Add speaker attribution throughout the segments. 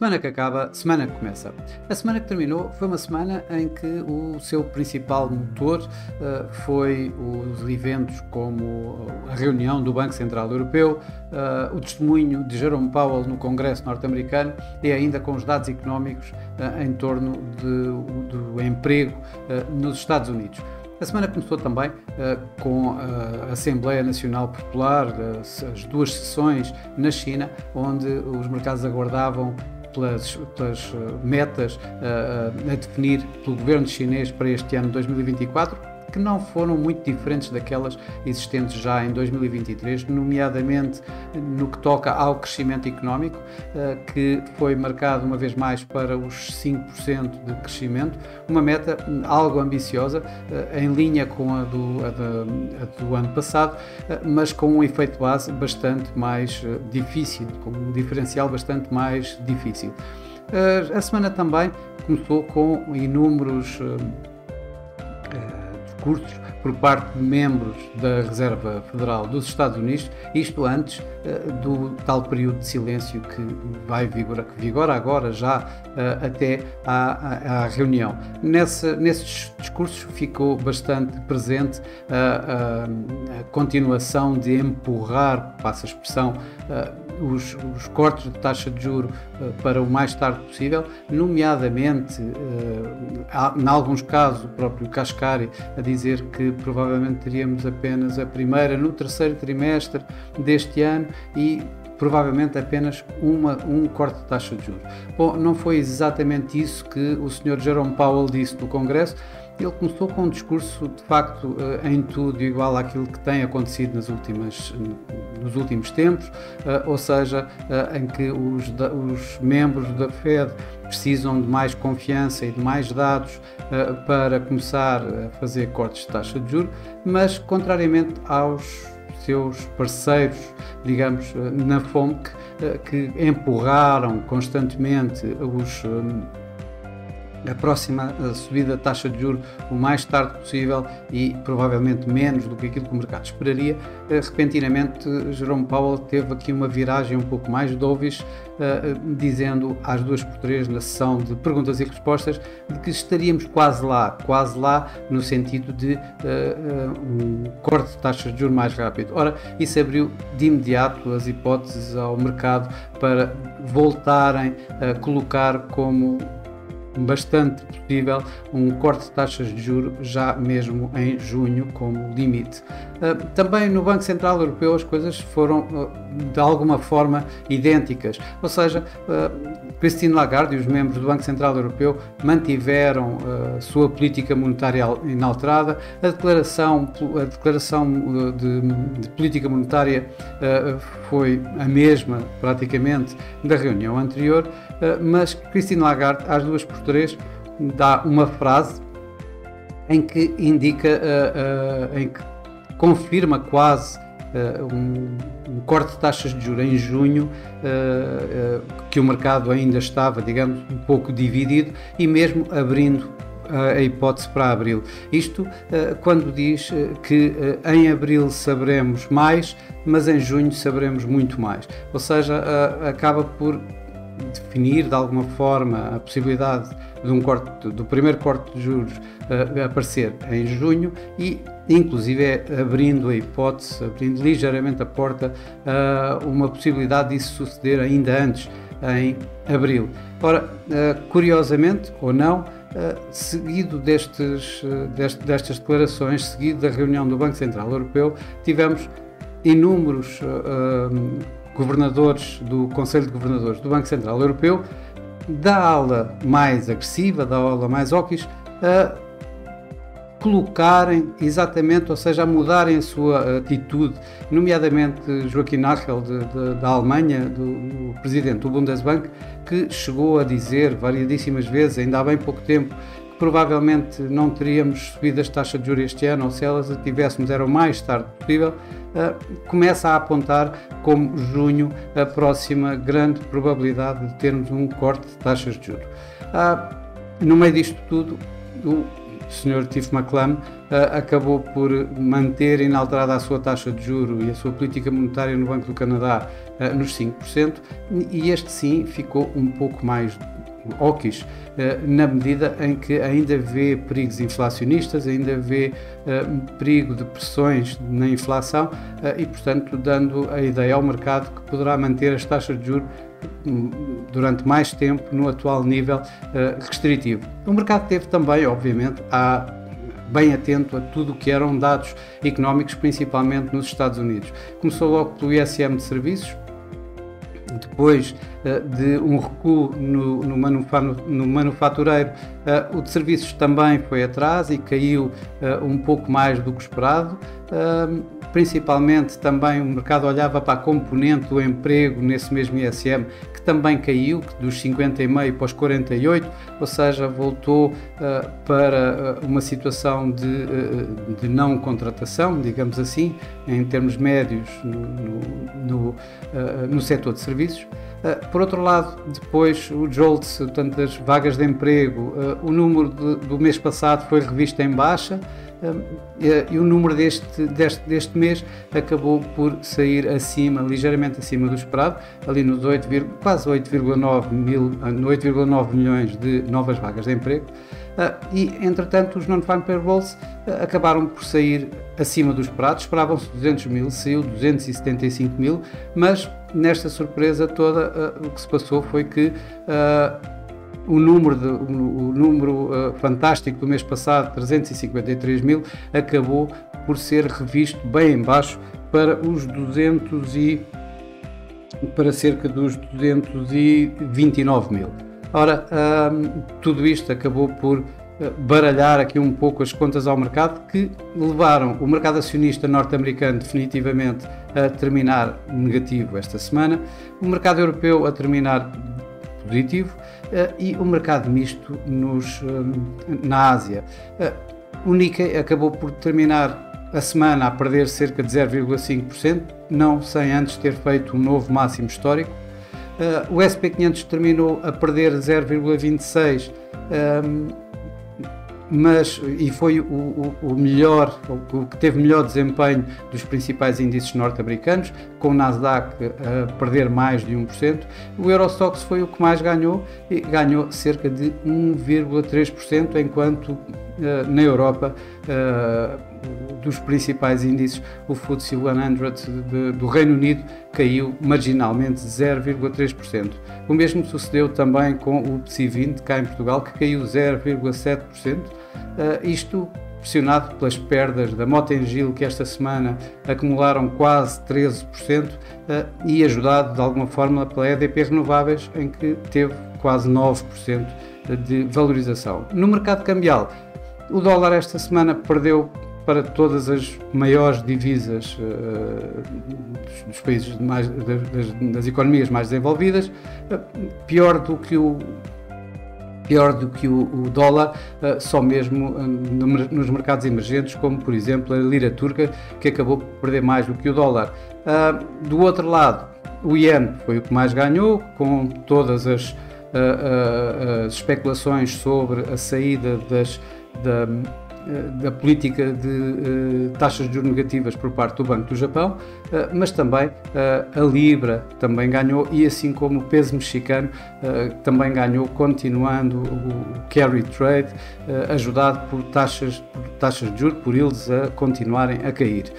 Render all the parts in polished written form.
Speaker 1: Semana que acaba, semana que começa. A semana que terminou foi uma semana em que o seu principal motor foi os eventos como a reunião do Banco Central Europeu, o testemunho de Jerome Powell no Congresso norte-americano e ainda com os dados económicos em torno do emprego nos Estados Unidos. A semana começou também com a Assembleia Nacional Popular, as duas sessões na China, onde os mercados aguardavam pelas metas a definir pelo governo chinês para este ano 2024, que não foram muito diferentes daquelas existentes já em 2023, nomeadamente no que toca ao crescimento económico, que foi marcado uma vez mais para os 5% de crescimento, uma meta algo ambiciosa, em linha com a do ano passado, mas com um efeito base bastante mais difícil, com um diferencial bastante mais difícil. A semana também começou com inúmeros discursos por parte de membros da Reserva Federal dos Estados Unidos, isto antes do tal período de silêncio que vigora agora já até à reunião. Nesses discursos ficou bastante presente a continuação de empurrar, passa a expressão, os cortes de taxa de juros para o mais tarde possível, nomeadamente, em alguns casos, o próprio Kashkari a dizer que provavelmente teríamos apenas a primeira no terceiro trimestre deste ano e provavelmente apenas um corte de taxa de juros. Bom, não foi exatamente isso que o Sr. Jerome Powell disse no Congresso. Ele começou com um discurso, de facto, em tudo igual àquilo que tem acontecido nos últimos tempos, ou seja, em que os membros da Fed precisam de mais confiança e de mais dados para começar a fazer cortes de taxa de juros, mas, contrariamente aos seus parceiros, digamos, na FOMC, que empurraram constantemente a próxima subida da taxa de juros o mais tarde possível e provavelmente menos do que aquilo que o mercado esperaria, repentinamente Jerome Powell teve aqui uma viragem um pouco mais dovish, dizendo às 2x3 na sessão de perguntas e respostas de que estaríamos quase lá no sentido de um corte de taxas de juros mais rápido. Ora, isso abriu de imediato as hipóteses ao mercado para voltarem a colocar como bastante possível um corte de taxas de juros já mesmo em junho como limite. Também no Banco Central Europeu as coisas foram de alguma forma idênticas, ou seja, Christine Lagarde e os membros do Banco Central Europeu mantiveram a sua política monetária inalterada. A declaração de política monetária foi a mesma praticamente da reunião anterior, mas Christine Lagarde às 2x3 dá uma frase em que indica, em que confirma quase um corte de taxas de juros em junho, que o mercado ainda estava, digamos, um pouco dividido e mesmo abrindo a hipótese para abril. Isto quando diz que em abril saberemos mais, mas em junho saberemos muito mais. Ou seja, acaba por definir de alguma forma a possibilidade de um corte, do primeiro corte de juros aparecer em junho e inclusive abrindo a hipótese, abrindo ligeiramente a porta a uma possibilidade disso suceder ainda antes, em abril. Ora, curiosamente ou não, seguido destas declarações, seguido da reunião do Banco Central Europeu, tivemos inúmeros governadores do Conselho de Governadores do Banco Central Europeu, da ala mais agressiva, da ala mais hawkish, a colocarem exatamente, ou seja, a mudarem a sua atitude, nomeadamente Joachim Nagel da Alemanha, do presidente do Bundesbank, que chegou a dizer variedíssimas vezes, ainda há bem pouco tempo, que provavelmente não teríamos subido as taxas de juros este ano, ou se elas a tivéssemos era o mais tarde possível. Começa a apontar como junho a próxima grande probabilidade de termos um corte de taxas de juros. No meio disto tudo, Sr. Tiff Macklem acabou por manter inalterada a sua taxa de juro e a sua política monetária no Banco do Canadá nos 5%, e este sim ficou um pouco mais hawkish, na medida em que ainda vê perigos inflacionistas, ainda vê perigo de pressões na inflação e, portanto, dando a ideia ao mercado que poderá manter as taxas de juros durante mais tempo no atual nível restritivo. O mercado teve também, obviamente, bem atento a tudo o que eram dados económicos, principalmente nos Estados Unidos. Começou logo pelo ISM de serviços, depois de um recuo no manufatureiro, o de serviços também foi atrás e caiu um pouco mais do que esperado. Principalmente também o mercado olhava para a componente do emprego nesse mesmo ISM, que também caiu, dos 50,5 para os 48, ou seja, voltou para uma situação de não contratação, digamos assim, em termos médios no setor de serviços. Por outro lado, depois o JOLTS, portanto, as vagas de emprego, o número do mês passado foi revisto em baixa, e o número deste mês acabou por sair ligeiramente acima do esperado, ali nos quase 8,9 milhões de novas vagas de emprego, e entretanto os non-farm payrolls acabaram por sair acima do esperado. Esperavam-se 200 mil, saiu 275 mil, mas nesta surpresa toda o que se passou foi que o número fantástico do mês passado, 353 mil, acabou por ser revisto bem em baixo para cerca dos 229 mil. Ora, tudo isto acabou por baralhar aqui um pouco as contas ao mercado, que levaram o mercado acionista norte-americano definitivamente a terminar negativo esta semana, o mercado europeu a terminar positivo e o mercado misto na Ásia. O Nikkei acabou por terminar a semana a perder cerca de 0,5%, não sem antes ter feito um novo máximo histórico. O SP 500 terminou a perder 0,26%, e foi o que teve melhor desempenho dos principais índices norte-americanos, com o Nasdaq a perder mais de 1%. O Eurostoxx foi o que mais ganhou, e ganhou cerca de 1,3%, enquanto na Europa, dos principais índices, o FTSE 100 do Reino Unido caiu marginalmente 0,3%. O mesmo sucedeu também com o PSI 20 cá em Portugal, que caiu 0,7%, isto pressionado pelas perdas da Mota-Engil, que esta semana acumularam quase 13%, e ajudado de alguma forma pela EDP Renováveis, em que teve quase 9% de valorização. No mercado cambial, o dólar esta semana perdeu para todas as maiores divisas dos países das economias mais desenvolvidas, pior do que o dólar, só mesmo nos mercados emergentes, como por exemplo a lira turca, que acabou por perder mais do que o dólar. Do outro lado, o iene foi o que mais ganhou, com todas as especulações sobre a saída da política de taxas de juros negativas por parte do Banco do Japão, mas também a Libra também ganhou, e assim como o peso mexicano também ganhou, continuando o carry trade, ajudado por taxas de juros, por eles a continuarem a cair.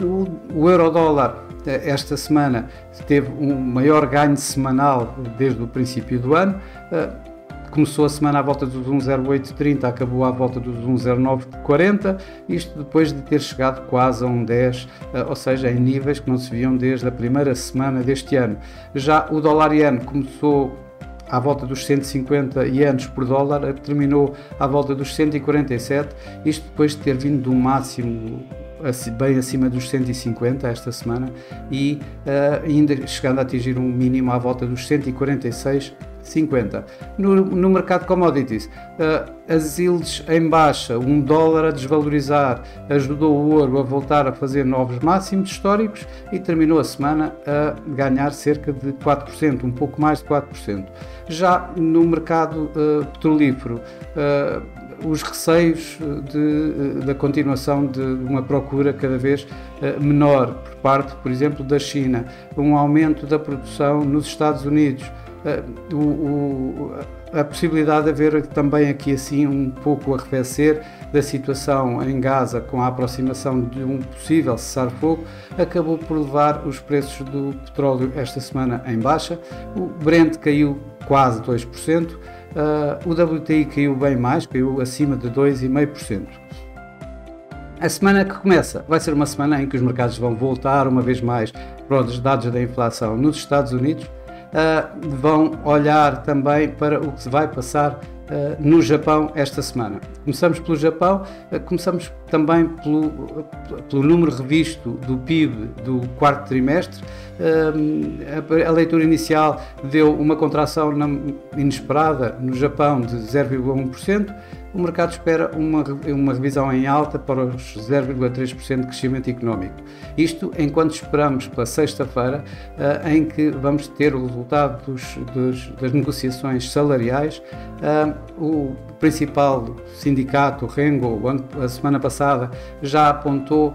Speaker 1: O euro-dólar esta semana teve um maior ganho semanal desde o princípio do ano. Começou a semana à volta dos 1,0830, acabou à volta dos 1,0940, isto depois de ter chegado quase a 1,10, ou seja, em níveis que não se viam desde a primeira semana deste ano. Já o dólar-iene começou à volta dos 150 ienes por dólar, terminou à volta dos 147, isto depois de ter vindo de um máximo bem acima dos 150 esta semana, e ainda chegando a atingir um mínimo à volta dos 146,50. No mercado de commodities, as yields em baixa, um dólar a desvalorizar, ajudou o ouro a voltar a fazer novos máximos históricos e terminou a semana a ganhar cerca de 4%, um pouco mais de 4%. Já no mercado petrolífero, os receios da continuação de uma procura cada vez menor por parte, por exemplo, da China, um aumento da produção nos Estados Unidos, a possibilidade de haver também aqui assim um pouco arrefecer da situação em Gaza com a aproximação de um possível cessar-fogo, acabou por levar os preços do petróleo esta semana em baixa. O Brent caiu quase 2%, o WTI caiu bem mais, caiu acima de 2,5%. A semana que começa vai ser uma semana em que os mercados vão voltar uma vez mais para os dados da inflação nos Estados Unidos. Vão olhar também para o que se vai passar no Japão esta semana. Começamos pelo Japão, começamos também pelo número revisto do PIB do quarto trimestre. A leitura inicial deu uma contração inesperada no Japão de 0,1%. O mercado espera uma revisão em alta para os 0,3% de crescimento económico. Isto enquanto esperamos pela sexta-feira, em que vamos ter o resultado das negociações salariais. O principal sindicato, o Rengo, a semana passada já apontou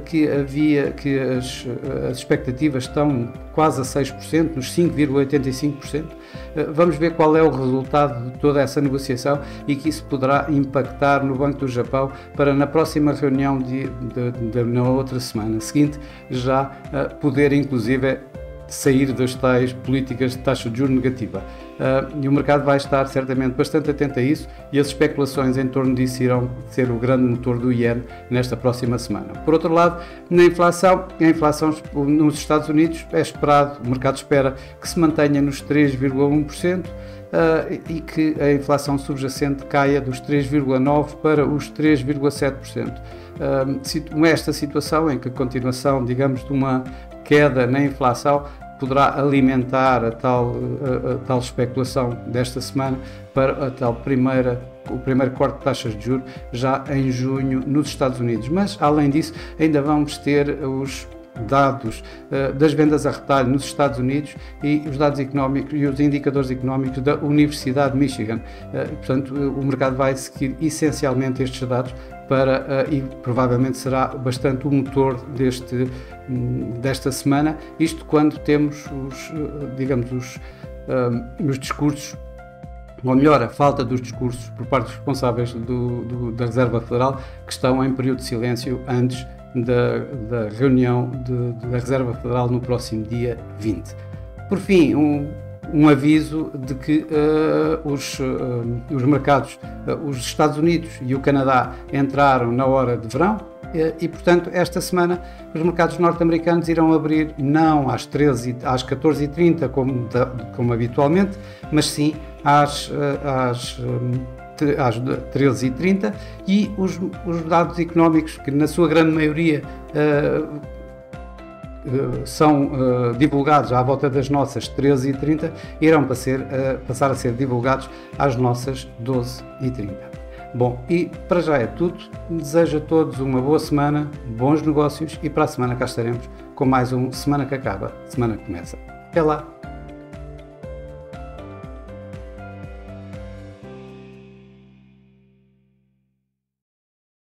Speaker 1: que as expectativas estão quase a 6%, nos 5,85%. Vamos ver qual é o resultado de toda essa negociação e que isso poderá impactar no Banco do Japão para na próxima reunião na outra semana seguinte já poder inclusive sair das tais políticas de taxa de juros negativa. E o mercado vai estar certamente bastante atento a isso e as especulações em torno disso irão ser o grande motor do iene nesta próxima semana. Por outro lado, a inflação nos Estados Unidos é esperado, o mercado espera que se mantenha nos 3,1%, e que a inflação subjacente caia dos 3,9% para os 3,7%. Esta situação em que a continuação, digamos, de uma queda na inflação poderá alimentar a tal especulação desta semana para o primeiro corte de taxas de juros já em junho nos Estados Unidos. Mas, além disso, ainda vamos ter os dados das vendas a retalho nos Estados Unidos e os dados económicos e os indicadores económicos da Universidade de Michigan. Portanto, o mercado vai seguir essencialmente estes dados e provavelmente será bastante o motor desta semana, isto quando temos os discursos, ou melhor, a falta dos discursos por parte dos responsáveis da Reserva Federal, que estão em período de silêncio antes da reunião da Reserva Federal no próximo dia 20. Por fim, um aviso de que os mercados, os Estados Unidos e o Canadá entraram na hora de verão e, portanto, esta semana os mercados norte-americanos irão abrir não às 14h30 como habitualmente, mas sim às 13h30 e os dados económicos, que na sua grande maioria são divulgados à volta das nossas 13h30, irão passar a ser divulgados às nossas 12h30. Bom, e para já é tudo. Desejo a todos uma boa semana, bons negócios e para a semana cá estaremos com mais um Semana que Acaba, Semana que Começa. Até lá!